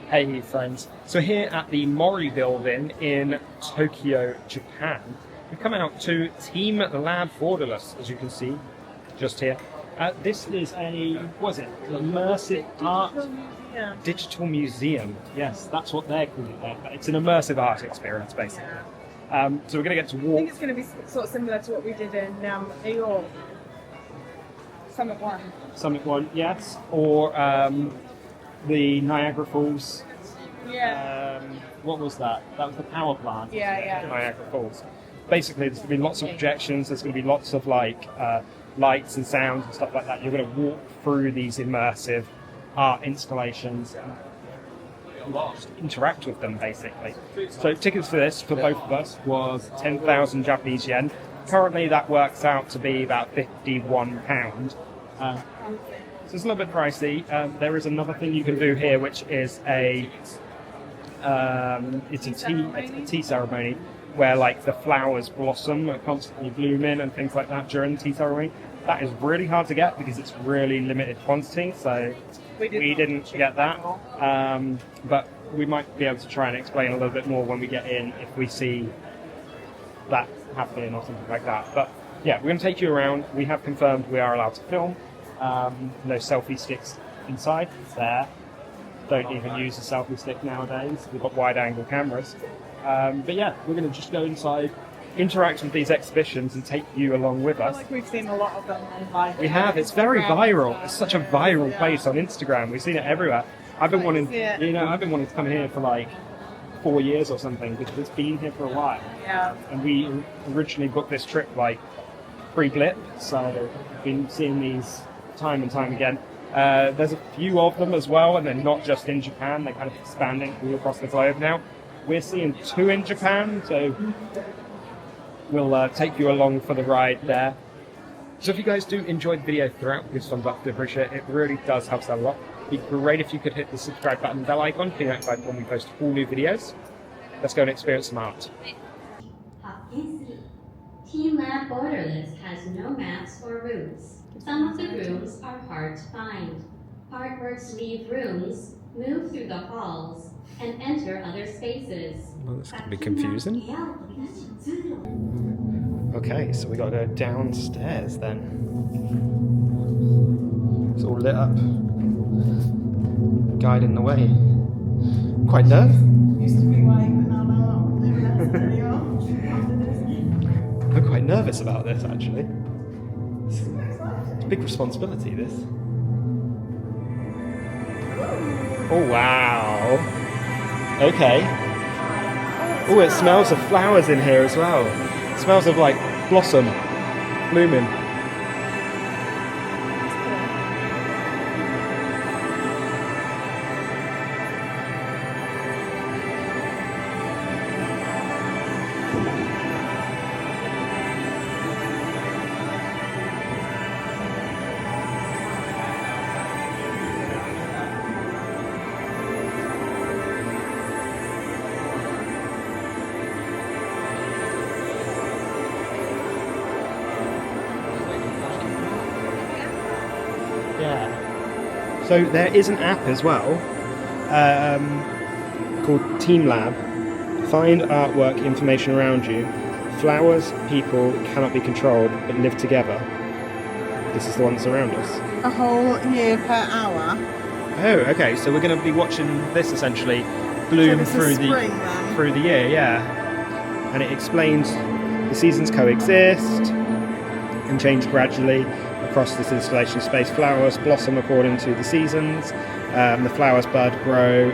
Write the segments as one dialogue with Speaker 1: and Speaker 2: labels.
Speaker 1: Hey friends, so here at the Mori Building in Tokyo, Japan, we've come out to TeamLab Borderless, as you can see, just here. This is an immersive art digital museum. Yes, that's what they're calling it. It's an immersive art experience, basically. So we're going to get to walk.
Speaker 2: I think it's going to be sort of similar to what we did in New York. Summit 1.
Speaker 1: Summit 1, yes. Or the Niagara Falls.
Speaker 2: Yeah.
Speaker 1: What was that? That was the power plant.
Speaker 2: Yeah.
Speaker 1: Niagara Falls. Basically, there's going to be lots of projections. There's going to be lots of lights and sounds and stuff like that. You're going to walk through these immersive art installations and just interact with them, basically. So tickets for this, for both of us, was 10,000 Japanese yen. Currently, that works out to be about £51. So it's a little bit pricey. There is another thing you can do here, which is a tea ceremony where the flowers blossom and constantly blooming and things like that during the tea ceremony. That is really hard to get because it's really limited quantity, so we didn't get that. But we might be able to try and explain a little bit more when we get in if we see that happening or something like that. But yeah, we're going to take you around. We have confirmed we are allowed to film. No selfie sticks inside. There. Don't even use a selfie stick nowadays. We've got wide-angle cameras. But yeah, we're going to just go inside, interact with these exhibitions, and take you along with us.
Speaker 2: I feel like we've seen a lot of them online.
Speaker 1: We have. It's very viral. It's such a viral place on Instagram. We've seen it everywhere. I've been wanting to come here for 4 years or something because it's been here for a while.
Speaker 2: Yeah.
Speaker 1: And we originally booked this trip pre-blip, so we've been seeing these time and time again. There's a few of them as well, and they're not just in Japan. They're kind of expanding all across the globe now. We're seeing 2 in Japan, so we'll take you along for the ride there. So if you guys do enjoy the video throughout, give thumbs up, I appreciate it. It really does help us out a lot. It'd be great if you could hit the subscribe button and bell icon to be notified when we post all new videos. Let's go and experience some art.
Speaker 3: TeamLab Borderless has no maps or routes. Some of the rooms are hard to find. Artworks leave rooms, move through the halls, and enter other spaces.
Speaker 1: Well, this could be confusing. Okay, so we gotta go downstairs then. It's all lit up. Guiding the way. Quite nervous.
Speaker 2: Used to be white, but now
Speaker 1: I'm quite nervous about this, actually. It's a big responsibility, this. Oh, wow. Okay. Oh, it smells of flowers in here as well. It smells of blossom, blooming. Yeah. So there is an app as well called TeamLab. Find artwork information around you. Flowers, people cannot be controlled but live together. This is the one that's around us.
Speaker 2: A whole year per hour.
Speaker 1: Oh, okay. So we're going to be watching this essentially bloom through the year, yeah. And it explains the seasons coexist and change gradually across this installation space. Flowers blossom according to the seasons. The flowers bud, grow.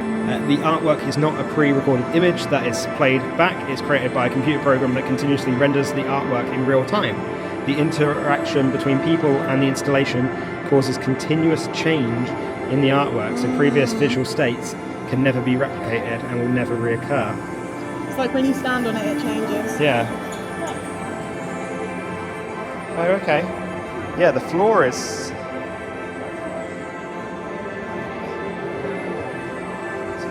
Speaker 1: The artwork is not a pre-recorded image that is played back. It's created by a computer program that continuously renders the artwork in real time. The interaction between people and the installation causes continuous change in the artwork, so previous visual states can never be replicated and will never reoccur.
Speaker 2: It's like when you stand on it, it changes.
Speaker 1: Yeah. Oh, okay. Yeah, the floor is...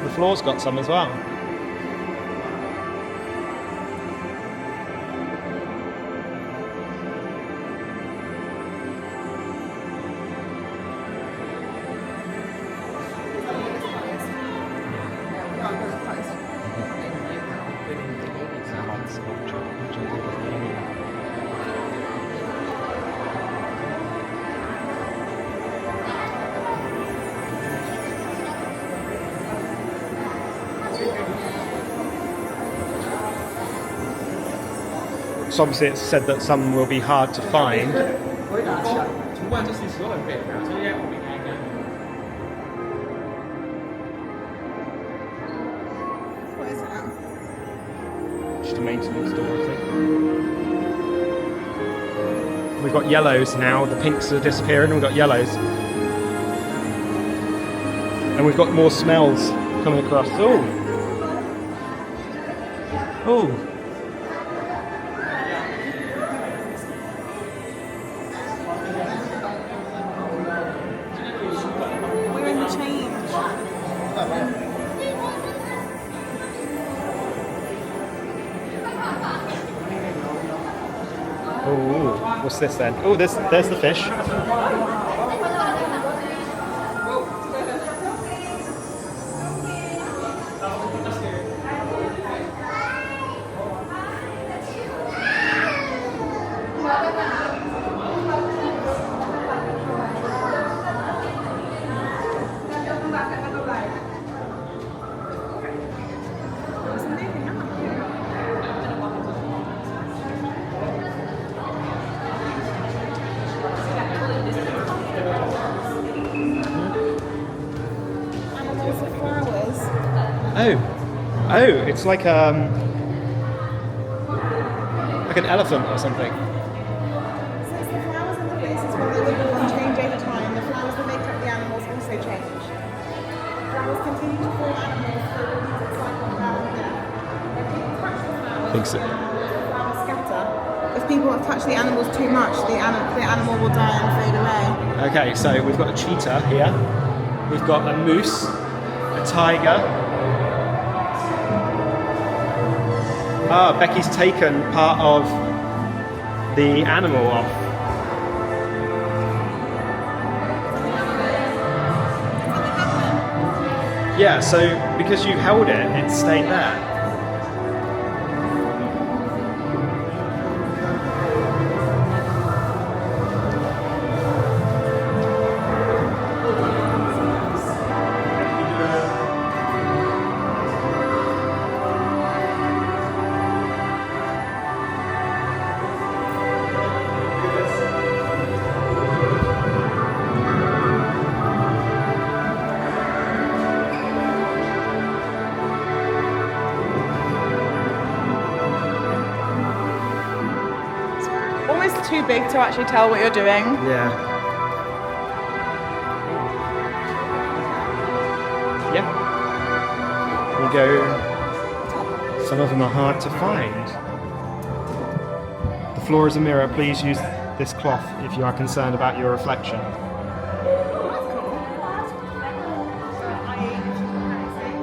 Speaker 1: The floor's got some as well. So obviously it's said that some will be hard to find.
Speaker 2: What is that?
Speaker 1: Just a maintenance door, I think. We've got yellows now. The pinks are disappearing. We've got yellows. And we've got more smells coming across. Oh. Oh.
Speaker 2: We're in the change.
Speaker 1: Oh, what's this then? Oh, there's the fish.
Speaker 2: Animals with flowers.
Speaker 1: Oh, it's like an elephant or something.
Speaker 2: So it's the flowers and the places where they live and change over time. The flowers that make up the animals also change. Flowers continue to form animals through the cycle of birth and death. If people touch the flowers,
Speaker 1: Think so.
Speaker 2: the flowers scatter. If people have touched the animals too much, the animal will die and fade away.
Speaker 1: Okay, so we've got a cheetah here. We've got a moose, a tiger. Ah, Becky's taken part of the animal off. Yeah, so because you held it, it stayed there.
Speaker 2: Almost too big to actually tell what you're doing.
Speaker 1: Yeah. Yeah. We go. Some of them are hard to find. The floor is a mirror. Please use this cloth if you are concerned about your reflection.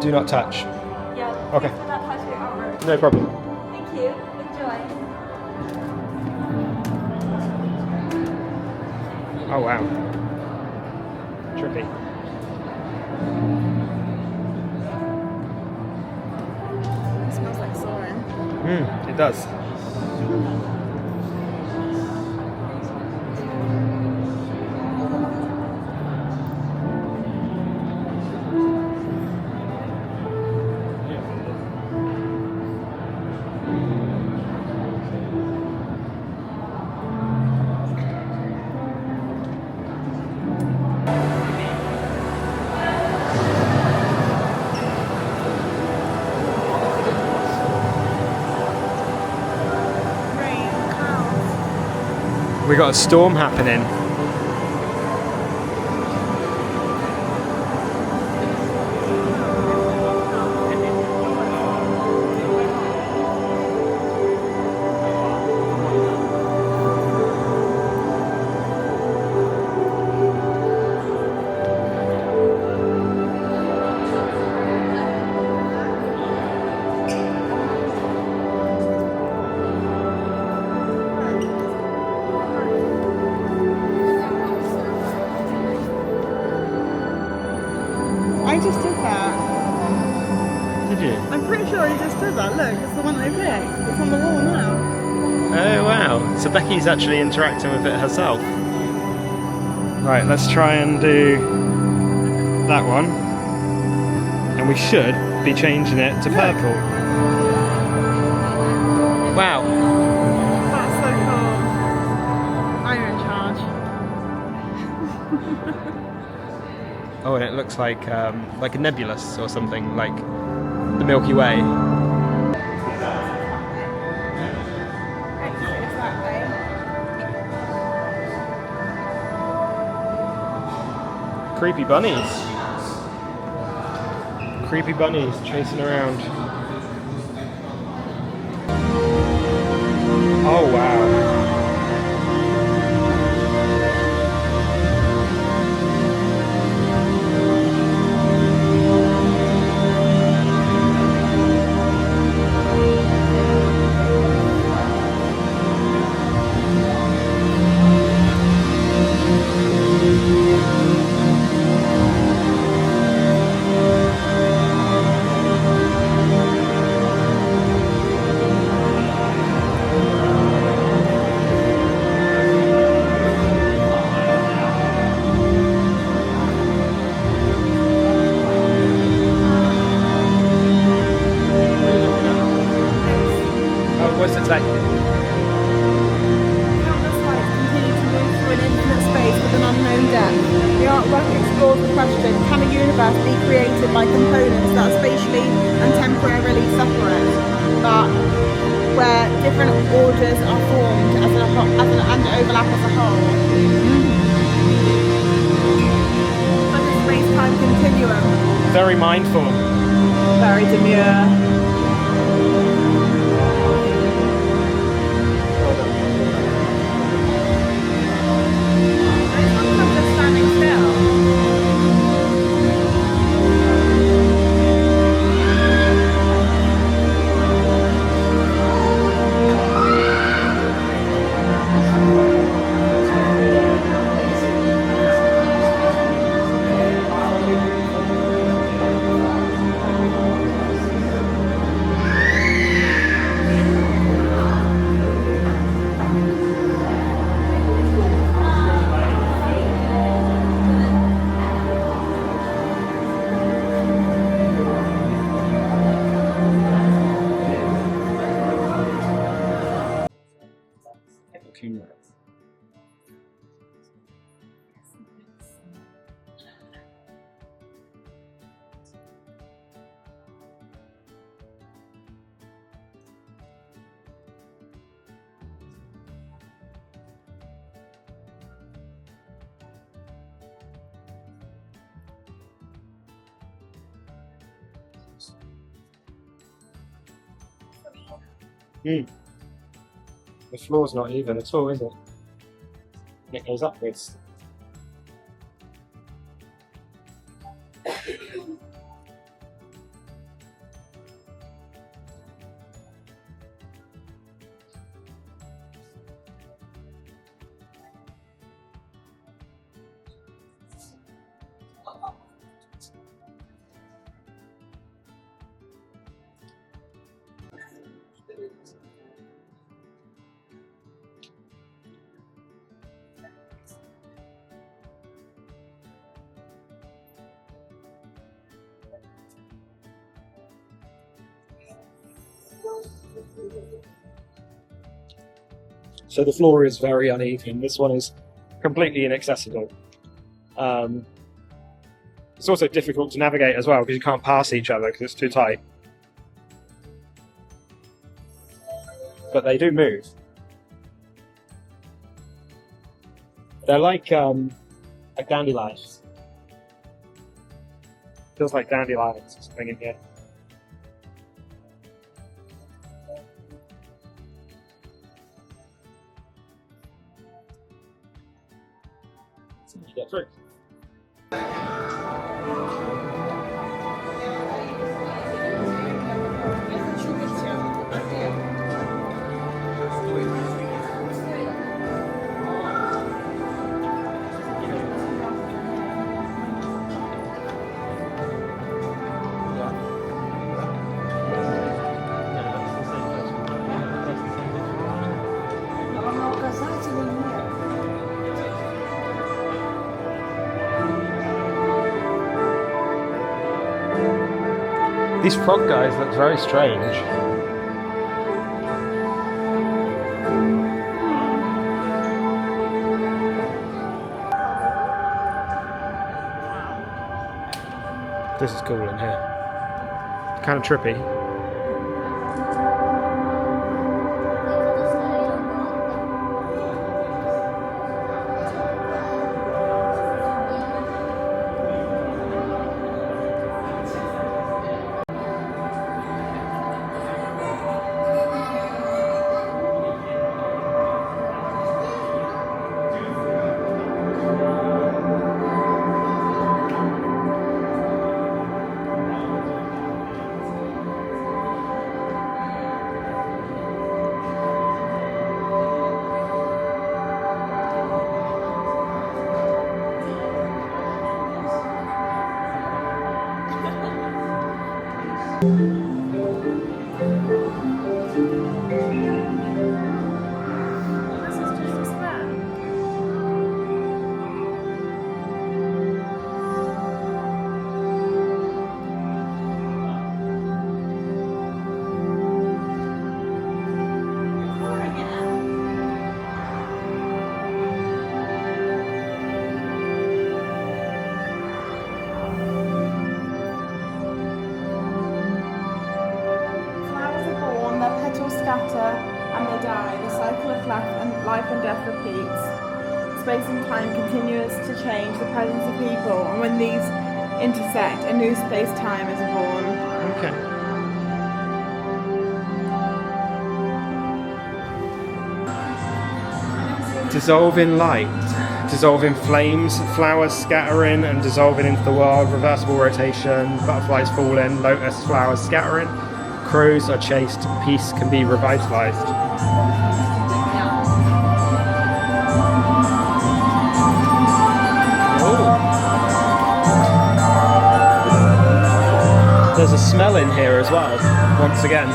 Speaker 1: Do not touch.
Speaker 4: Yeah.
Speaker 1: Okay.
Speaker 4: Do not touch your artwork.
Speaker 1: No problem.
Speaker 4: Thank you. Enjoy.
Speaker 1: Oh wow. Trippy.
Speaker 2: It smells like soaring.
Speaker 1: It does.
Speaker 2: Rain, clouds.
Speaker 1: We got a storm happening.
Speaker 2: I just did that.
Speaker 1: Did you?
Speaker 2: I'm pretty sure I just did that. Look, it's the one I picked. It's on the wall now.
Speaker 1: Oh wow. So Becky's actually interacting with it herself. Right, let's try and do that one. And we should be changing it to purple. Wow. Oh, and it looks like a nebulous or something, like the Milky Way.
Speaker 2: Exit is that way.
Speaker 1: Creepy bunnies. Creepy bunnies chasing around. Oh wow. Oh, what's it say?
Speaker 2: Countless lights continue to move through an infinite space with an unknown depth. The artwork explores the question, can a universe be created by components that are spatially and temporarily separate, but where different orders are formed and overlap as a whole? Such a space-time continuum.
Speaker 1: Very mindful.
Speaker 2: Very demure. Sometimes just standing still.
Speaker 1: The floor's not even at all, is it? It goes upwards. So the floor is very uneven. This one is completely inaccessible. It's also difficult to navigate as well because you can't pass each other because it's too tight. But they do move. They're like dandelions. Feels like dandelions or something in here. Get through. These frog guys look very strange. This is cool in here. Kind of trippy.
Speaker 2: Scatter and they die. The cycle of life and death repeats. Space and time continues to change the presence of people, and when these intersect, a new space-time is born.
Speaker 1: Okay. Dissolve in light, dissolve in flames, flowers scattering and dissolving into the world, reversible rotation, butterflies falling, lotus flowers scattering. Crows are chased, peace can be revitalized. Oh. There's a smell in here as well, once again.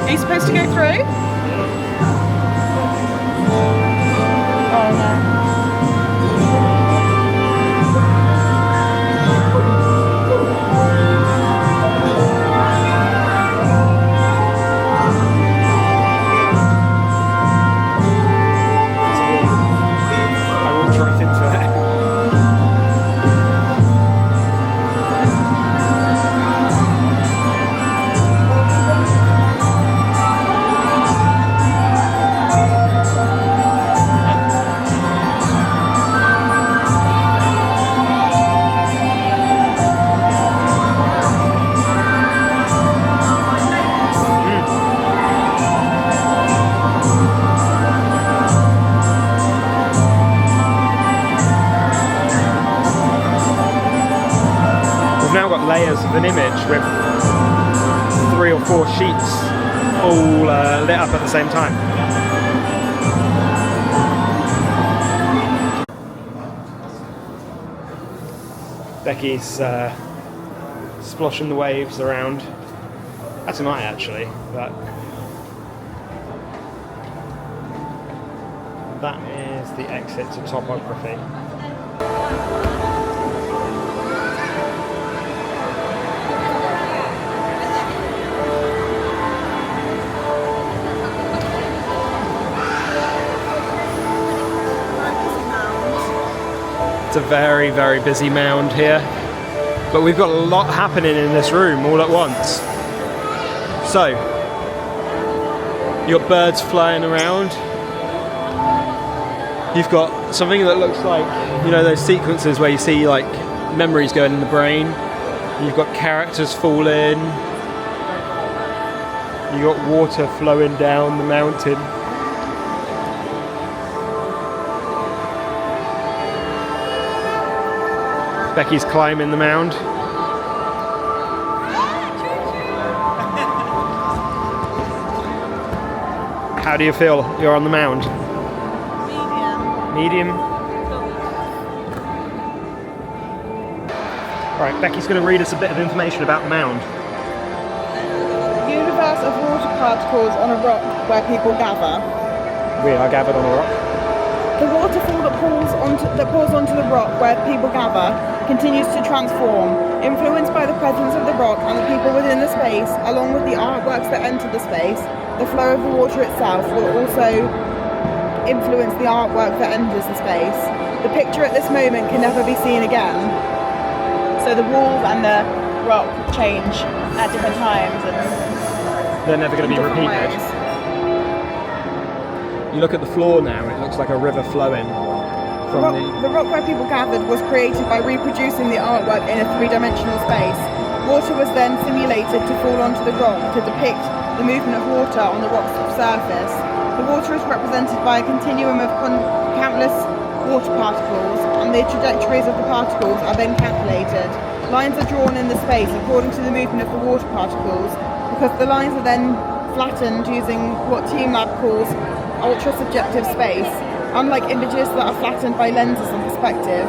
Speaker 2: Are you supposed to go through? Oh no.
Speaker 1: I walked right into it. We've now got layers of an image with 3 or 4 sheets all lit up at the same time. Becky's sploshing the waves around. That's tonight actually, but that is the exit to topography. It's a very, very busy mound here, but we've got a lot happening in this room all at once. So, you've got birds flying around. You've got something that looks like, you know, those sequences where you see like memories going in the brain. You've got characters falling. You've got water flowing down the mountain. Becky's climbing the mound. How do you feel? You're on the mound. Medium. Right, Becky's going to read us a bit of information about mound.
Speaker 2: Universe of water particles on a rock where people gather.
Speaker 1: We are gathered on a rock.
Speaker 2: The waterfall that pours onto the rock where people gather continues to transform, influenced by the presence of the rock and the people within the space, along with the artworks that enter the space. The flow of the water itself will also influence the artwork that enters the space. The picture at this moment can never be seen again. So the walls and the rock change at different times and
Speaker 1: they're never going to be repeated.
Speaker 2: ways.
Speaker 1: You look at the floor now, it looks like a river flowing from
Speaker 2: The rock where people gathered was created by reproducing the artwork in a three-dimensional space. Water was then simulated to fall onto the rock to depict the movement of water on the rock's surface. The water is represented by a continuum of countless water particles, and the trajectories of the particles are then calculated. Lines are drawn in the space according to the movement of the water particles, because the lines are then flattened using what TeamLab calls ultra-subjective space. Unlike images that are flattened by lenses and perspective,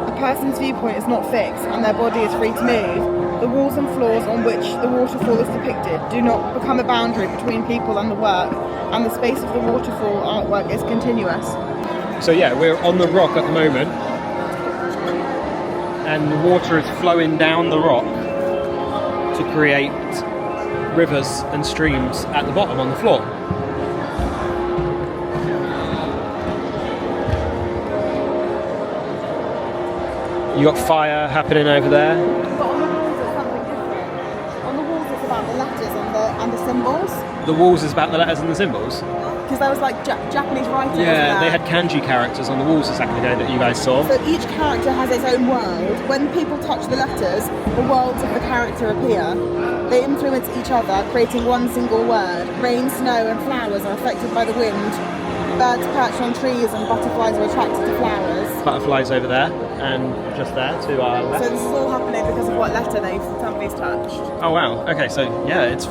Speaker 2: a person's viewpoint is not fixed and their body is free to move. The walls and floors on which the waterfall is depicted do not become a boundary between people and the work, and the space of the waterfall artwork is continuous.
Speaker 1: So yeah, we're on the rock at the moment, and the water is flowing down the rock to create rivers and streams at the bottom on the floor. You got fire happening over there.
Speaker 2: But on the walls it's something different. On the walls it's about the letters and the symbols.
Speaker 1: The walls is about the letters and the symbols.
Speaker 2: Because there was like Japanese writing.
Speaker 1: Yeah,
Speaker 2: wasn't
Speaker 1: they
Speaker 2: there?
Speaker 1: had kanji characters on the walls a second ago that you guys saw.
Speaker 2: So each character has its own world. When people touch the letters, the worlds of the character appear. They influence each other, creating one single word. Rain, snow and flowers are affected by the wind. Birds perch on trees and butterflies are attracted to flowers.
Speaker 1: Butterflies over there and just there to our left.
Speaker 2: So this is all happening because of what letter somebody's touched.
Speaker 1: Oh wow, okay, so yeah, this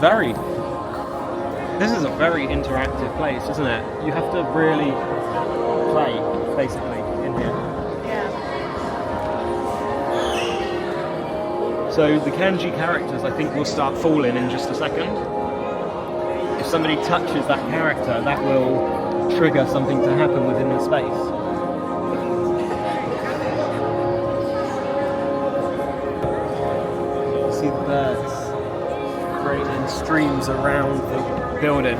Speaker 1: is a very interactive place, isn't it? You have to really play, basically, in here.
Speaker 2: Yeah.
Speaker 1: So the kanji characters, I think, will start falling in just a second. If somebody touches that character, that will trigger something to happen within the space. See the birds creating streams around the building.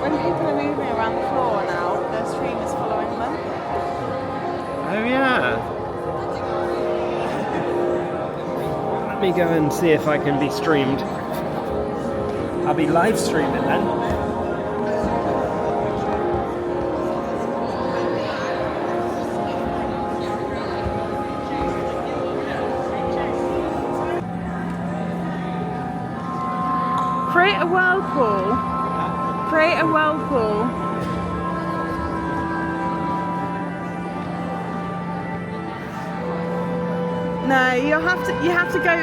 Speaker 2: When people are moving around the floor now, the stream is following them.
Speaker 1: Oh yeah. Let me go and see if I can be streamed. I'll be live streaming then.
Speaker 2: Create a whirlpool. Create a whirlpool. No, you have to go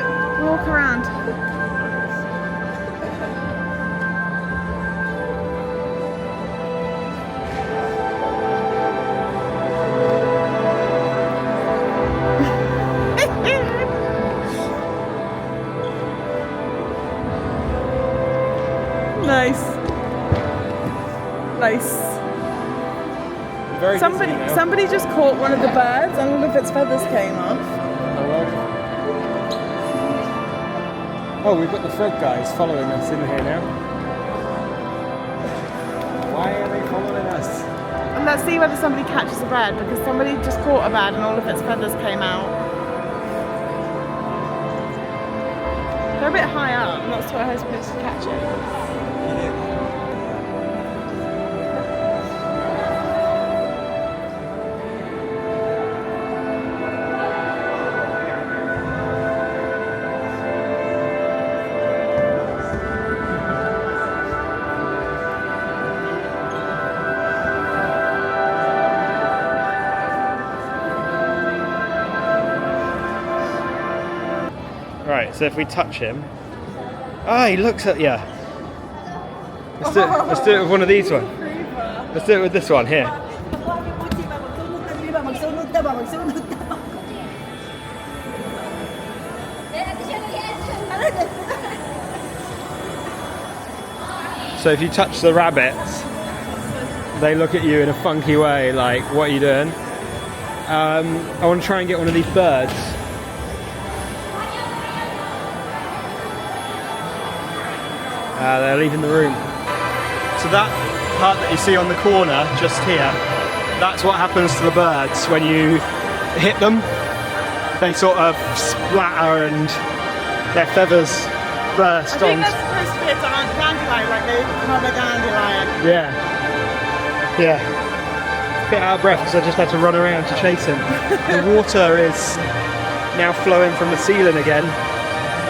Speaker 2: walk around. Nice. Nice.
Speaker 1: Very
Speaker 2: Somebody just caught one of the birds and all of its feathers came off.
Speaker 1: Oh, we've got the frog guys following us in here now. Why are they following us?
Speaker 2: And let's see whether somebody catches a bird, because somebody just caught a bird and all of its feathers came out. They're a bit high up, I'm not sure how I'm supposed to catch it.
Speaker 1: Right, so if we touch him... Oh, he looks at you. Let's do it with one of these ones. Let's do it with this one here. So if you touch the rabbits, they look at you in a funky way, like, what are you doing? I want to try and get one of these birds. They're leaving the room. So that part that you see on the corner, just here, that's what happens to the birds when you hit them. They sort of splatter and their feathers burst on.
Speaker 2: I think that's supposed to be a dandelion, like they become a dandelion.
Speaker 1: Yeah. Yeah. A bit out of breath because I just had to run around to chase him. The water is now flowing from the ceiling again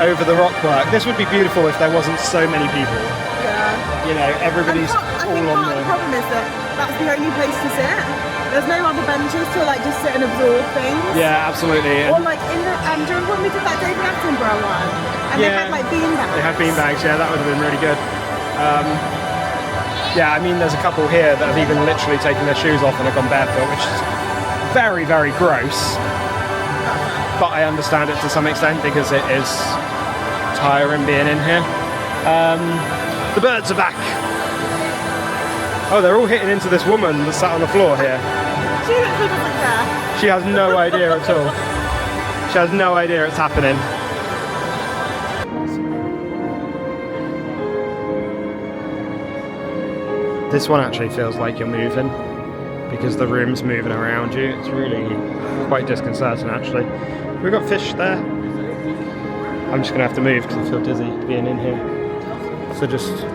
Speaker 1: over the rockwork. This would be beautiful if there wasn't so many people.
Speaker 2: Yeah.
Speaker 1: You know, everybody's
Speaker 2: I
Speaker 1: all
Speaker 2: think
Speaker 1: on
Speaker 2: part of the
Speaker 1: the...
Speaker 2: problem is that that's the only place to sit. There's no other benches to like just sit and absorb things.
Speaker 1: Yeah, absolutely.
Speaker 2: Or like in the during when we did that David Attenborough one, and they had like beanbags.
Speaker 1: They had beanbags, yeah, that would have been really good. Yeah, I mean, there's a couple here that have even literally taken their shoes off and have gone barefoot, which is very, very gross. But I understand it to some extent because it is tiring being in here. The birds are back. Oh, they're all hitting into this woman that's sat on the floor here.
Speaker 2: She literally doesn't care.
Speaker 1: She has no idea at all. She has no idea it's happening. This one actually feels like you're moving because the room's moving around you. It's really quite disconcerting actually. We've got fish there. I'm just gonna have to move because I feel dizzy being in here. So just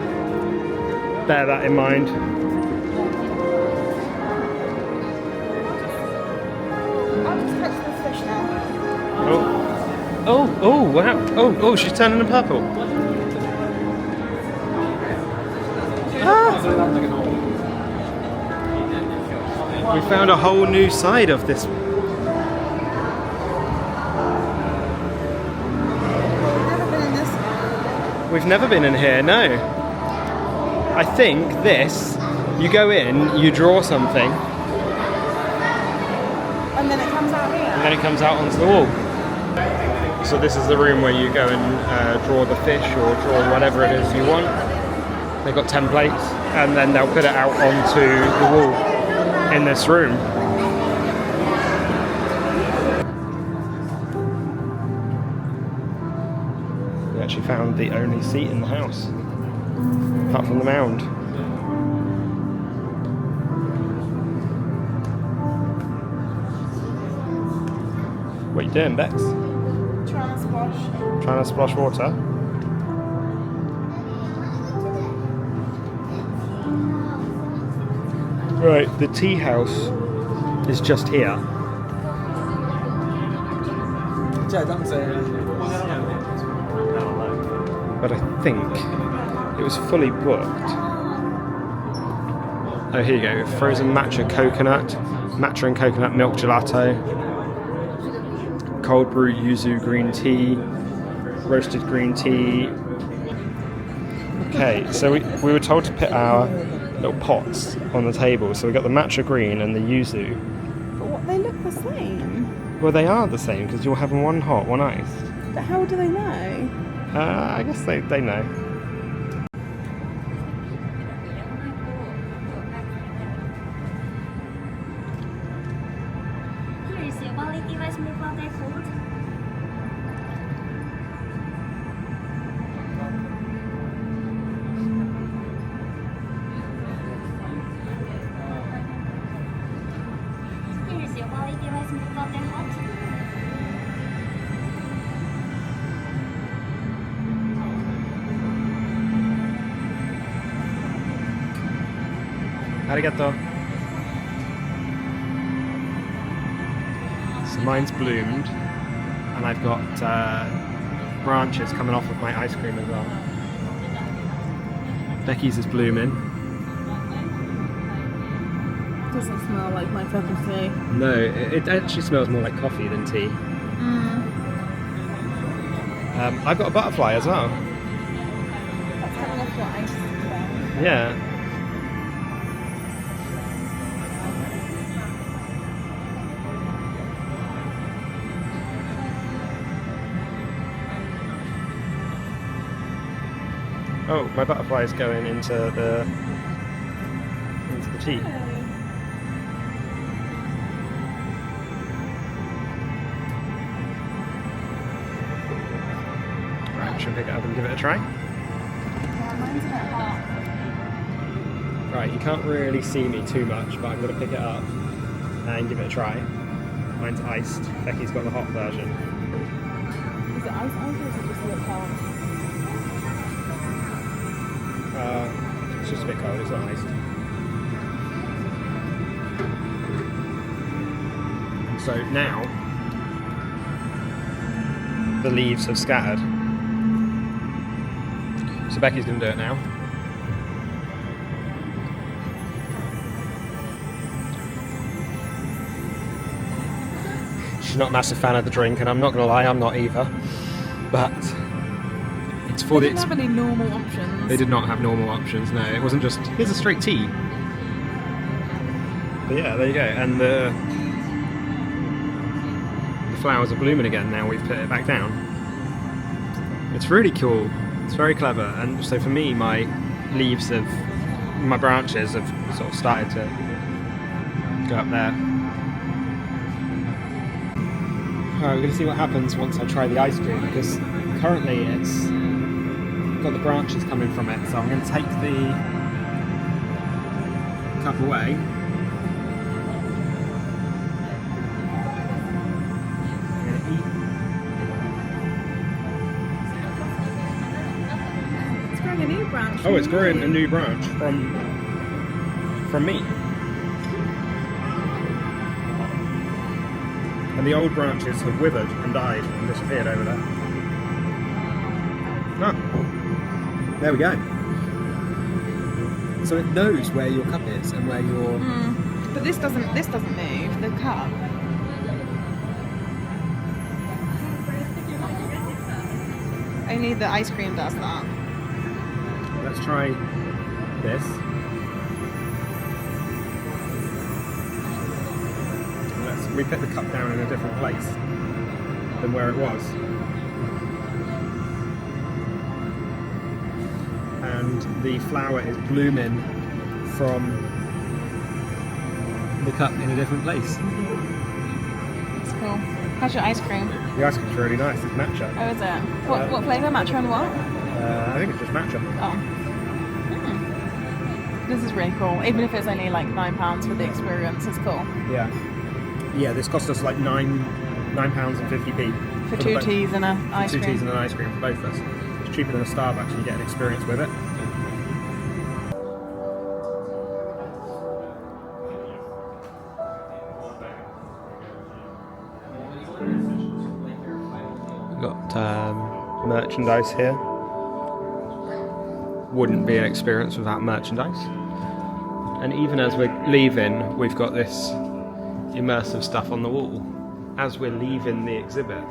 Speaker 1: bear that in mind.
Speaker 2: I'll just catch the fish now.
Speaker 1: Oh, wow. Oh, she's turning purple. We found a whole new side of this. We've never been in here, no. I think this, you go in, you draw something.
Speaker 2: And then it comes out here.
Speaker 1: And then it comes out onto the wall. So this is the room where you go and draw the fish or draw whatever it is you want. They've got templates and then they'll put it out onto the wall in this room. We actually found the only seat in the house, apart from the mound. What are you doing, Bex?
Speaker 2: Trying to splash.
Speaker 1: Trying to splash water? Right, the tea house is just here. But I think it was fully booked. Oh, here you go. Frozen matcha coconut, matcha and coconut milk gelato, cold brew yuzu green tea, roasted green tea. Okay, so we were told to put our little pots on the table. So we got the matcha green and the yuzu.
Speaker 2: But what, they look the same.
Speaker 1: Well, they are the same because you're having one hot, one iced.
Speaker 2: But how do they know?
Speaker 1: I guess they know.
Speaker 4: Here is your quality rice milk latte food. Here is your quality rice milk latte hot.
Speaker 1: Arigato. So mine's bloomed, and I've got branches coming off of my ice cream as well. Becky's is blooming.
Speaker 2: Doesn't smell like my cup of tea.
Speaker 1: No, it actually smells more like coffee than tea. I've got a butterfly as well.
Speaker 2: That's coming off your ice today.
Speaker 1: Yeah. Oh, my butterfly is going into the tea. Right, should we pick it up and give it a try?
Speaker 2: Yeah, mine's a bit hot.
Speaker 1: Right, you can't really see me too much, but I'm going to pick it up and give it a try. Mine's iced. Becky's got the hot version.
Speaker 2: Is it ice or is it just a bit cold?
Speaker 1: It's just a bit cold, it's not iced. So now, the leaves have scattered. So Becky's going to do it now. She's not a massive fan of the drink, and I'm not going to lie, I'm not either. But it's for
Speaker 2: They didn't have any normal options.
Speaker 1: They did not have normal options, no. It wasn't just, here's a straight tea. But yeah, there you go. And the flowers are blooming again now we've put it back down. It's really cool. It's very clever. And so for me, my branches have sort of started to go up there. Alright, we're going to see what happens once I try the ice cream, because currently it's got the branches coming from it, so I'm going to take the cup away. I'm going to eat.
Speaker 2: It's growing a new branch.
Speaker 1: Oh, it's growing a new branch from me. And the old branches have withered and died and disappeared over there. Ah, there we go. So it knows where your cup is and where your...
Speaker 2: But this doesn't move, the cup. Only the ice cream does that.
Speaker 1: Let's try this. We put the cup down in a different place than where it was. And the flower is blooming from the cup in a different place.
Speaker 2: It's cool. How's your ice cream?
Speaker 1: The ice cream's really nice, it's matcha.
Speaker 2: Oh, is it? What flavour? Matcha and what?
Speaker 1: I think it's just matcha.
Speaker 2: Oh. This is really cool. Even if it's only like £9 for the experience, it's cool.
Speaker 1: Yeah. Yeah, this cost us like £9.50p.
Speaker 2: For two teas and an ice cream.
Speaker 1: 2 teas and an ice cream for both of us. It's cheaper than a Starbucks and you get an experience with it. We've got merchandise here. Wouldn't be an experience without merchandise. And even as we're leaving, we've got this immersive stuff on the wall as we're leaving the exhibit.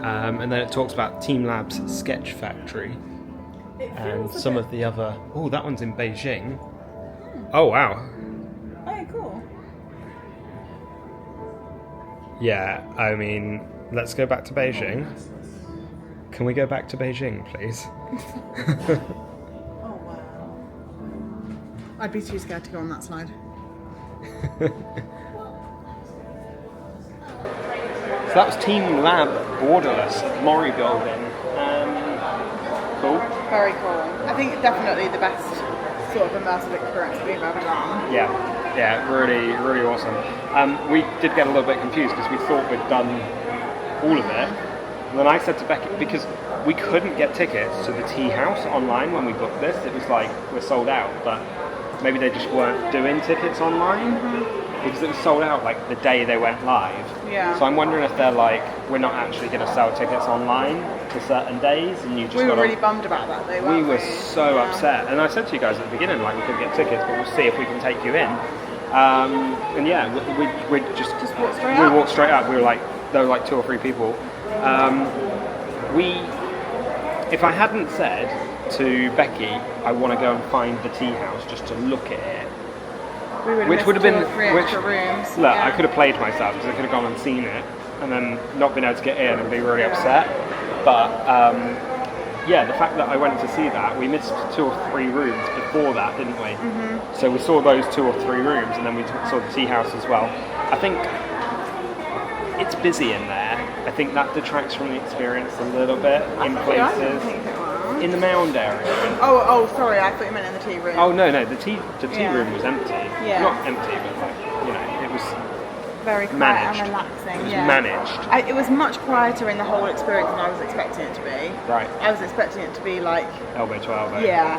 Speaker 1: And then it talks about TeamLab's Sketch Factory and some of the other... Oh, that one's in Beijing. Oh, wow.
Speaker 2: Oh, cool.
Speaker 1: Yeah, I mean, let's go back to Beijing. Can we go back to Beijing, please?
Speaker 2: Oh, wow. I'd be too scared to go on that slide.
Speaker 1: So that was TeamLab Borderless at Mori Building. Cool.
Speaker 2: Very cool. I think definitely the best sort of immersive experience we've ever done.
Speaker 1: Yeah, really, really awesome. We did get a little bit confused because we thought we'd done all of it. And then I said to Becky, because we couldn't get tickets to the tea house online when we booked this, it was like, we're sold out, but maybe they just weren't doing tickets online because it was sold out like the day they went live.
Speaker 2: Yeah.
Speaker 1: So I'm wondering if they're like, we're not actually going to sell tickets online to certain days, and you just
Speaker 2: We were
Speaker 1: gotta...
Speaker 2: really bummed about that though,
Speaker 1: We
Speaker 2: weren't
Speaker 1: were so upset, and I said to you guys at the beginning, like, we couldn't get tickets, but we'll see if we can take you in. And yeah, we just
Speaker 2: walked straight
Speaker 1: we
Speaker 2: up.
Speaker 1: walked straight up. We were like, there were like 2 or 3 people. if I hadn't said to Becky, I want to go and find the tea house just to look at it, which would have been
Speaker 2: rooms.
Speaker 1: Look, I could have played myself because I could have gone and seen it and then not been able to get in and be really upset. But yeah, the fact that I went to see that, we missed 2 or 3 rooms before that, didn't we? Mm-hmm. So we saw those 2 or 3 rooms and then we saw the tea house as well. I think it's busy in there. I think that detracts from the experience a little bit in places. In the mound area.
Speaker 2: Oh, sorry, I thought you meant in the tea room.
Speaker 1: Oh no, the tea room was empty.
Speaker 2: Yeah.
Speaker 1: Not empty, but like, you know, it was
Speaker 2: very quiet
Speaker 1: managed.
Speaker 2: and relaxing.
Speaker 1: It was
Speaker 2: yeah.
Speaker 1: managed.
Speaker 2: It was much quieter in the whole experience than I was expecting it to be.
Speaker 1: Right.
Speaker 2: I was expecting it to be like
Speaker 1: elbow to elbow.
Speaker 2: Yeah.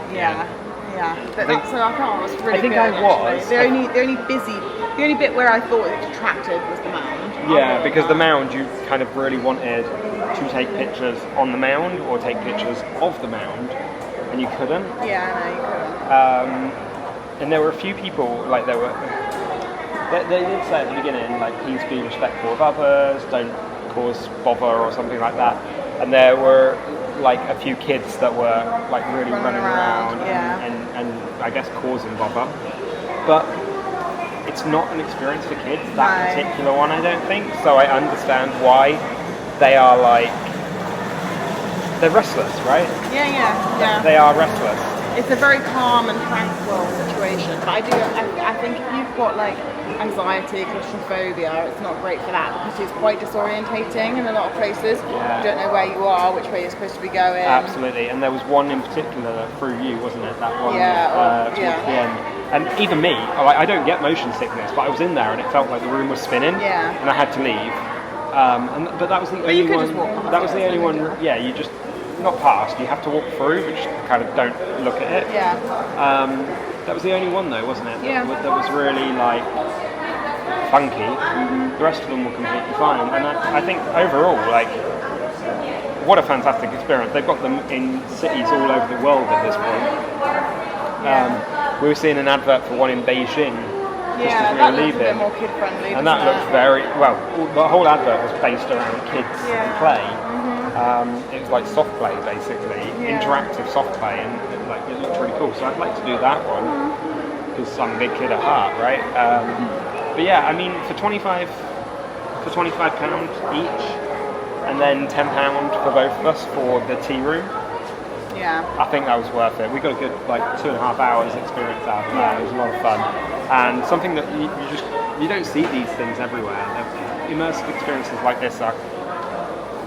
Speaker 2: But
Speaker 1: think-
Speaker 2: so I thought it was really
Speaker 1: I think
Speaker 2: good,
Speaker 1: I was.
Speaker 2: actually. The only bit where I thought it detracted was the mound.
Speaker 1: Yeah, because the mound, you kind of really wanted to take pictures on the mound or take pictures of the mound, and you couldn't.
Speaker 2: Yeah, no, you couldn't.
Speaker 1: And there were a few people, like they did say at the beginning, like, please be respectful of others, don't cause bother or something like that. And there were like a few kids that were like really running around and I guess causing bother. But it's not an experience for kids, that particular one, I don't think. So I understand why they are like, they're restless, right?
Speaker 2: Yeah.
Speaker 1: They are restless.
Speaker 2: It's a very calm and tranquil situation. But I think if you've got like anxiety, claustrophobia, it's not great for that because it's quite disorientating in a lot of places.
Speaker 1: Yeah.
Speaker 2: You don't know where you are, which way you're supposed to be going.
Speaker 1: Absolutely, and there was one in particular that threw you, wasn't it? That one towards the end. And even me, I don't get motion sickness, but I was in there and it felt like the room was spinning, and I had to leave. But that was the only one.
Speaker 2: Just walk past
Speaker 1: that was the only one. Yeah, you just not past. You have to walk through, but just kind of don't look at it.
Speaker 2: Yeah.
Speaker 1: That was the only one though, wasn't it?
Speaker 2: Yeah.
Speaker 1: That was really like funky. The rest of them were completely fine, and I think overall, like, what a fantastic experience. They've got them in cities all over the world at this point. We were seeing an advert for one in Beijing. Just as we
Speaker 2: that
Speaker 1: were
Speaker 2: looks
Speaker 1: leaving,
Speaker 2: a bit more kid friendly.
Speaker 1: and that looked very well. The whole advert was based around kids and play. It was like soft play, basically, interactive soft play, and it looked really cool. So I'd like to do that one because I'm a big kid at heart, right? But yeah, I mean, for £25 each, and then £10 for both of us for the tea room.
Speaker 2: Yeah.
Speaker 1: I think that was worth it. We got a good 2.5 hours experience out of that. It was a lot of fun, and something that you don't see these things everywhere. Immersive experiences like this are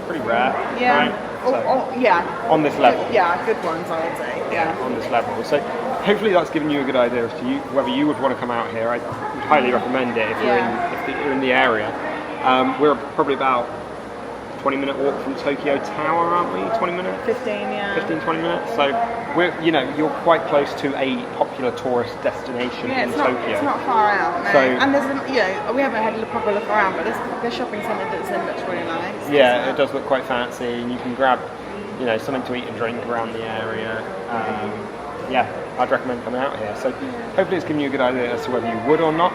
Speaker 1: pretty rare.
Speaker 2: Yeah.
Speaker 1: Right? On this level.
Speaker 2: Good ones, I would say. Yeah.
Speaker 1: On this level. So hopefully that's given you a good idea as to whether you would want to come out here. I would highly recommend it if you're in the area. We're probably about 20-minute walk from Tokyo Tower, aren't we? 20 minutes? 15, 20 minutes. So you're quite close to a popular tourist destination in Tokyo.
Speaker 2: It's not far out. No.
Speaker 1: So,
Speaker 2: and there's we haven't had a proper look around, but the shopping centre that's in looks really nice.
Speaker 1: Yeah, it does look quite fancy, and you can grab something to eat and drink around the area. I'd recommend coming out here. So hopefully it's given you a good idea as to whether you would or not.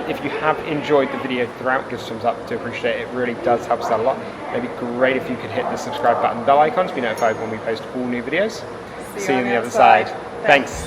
Speaker 1: If you have enjoyed the video throughout, give us a thumbs up to appreciate it. It really does help us out a lot. It'd be great if you could hit the subscribe button and bell icon to be notified when we post all new videos. See you on the other side. Thanks.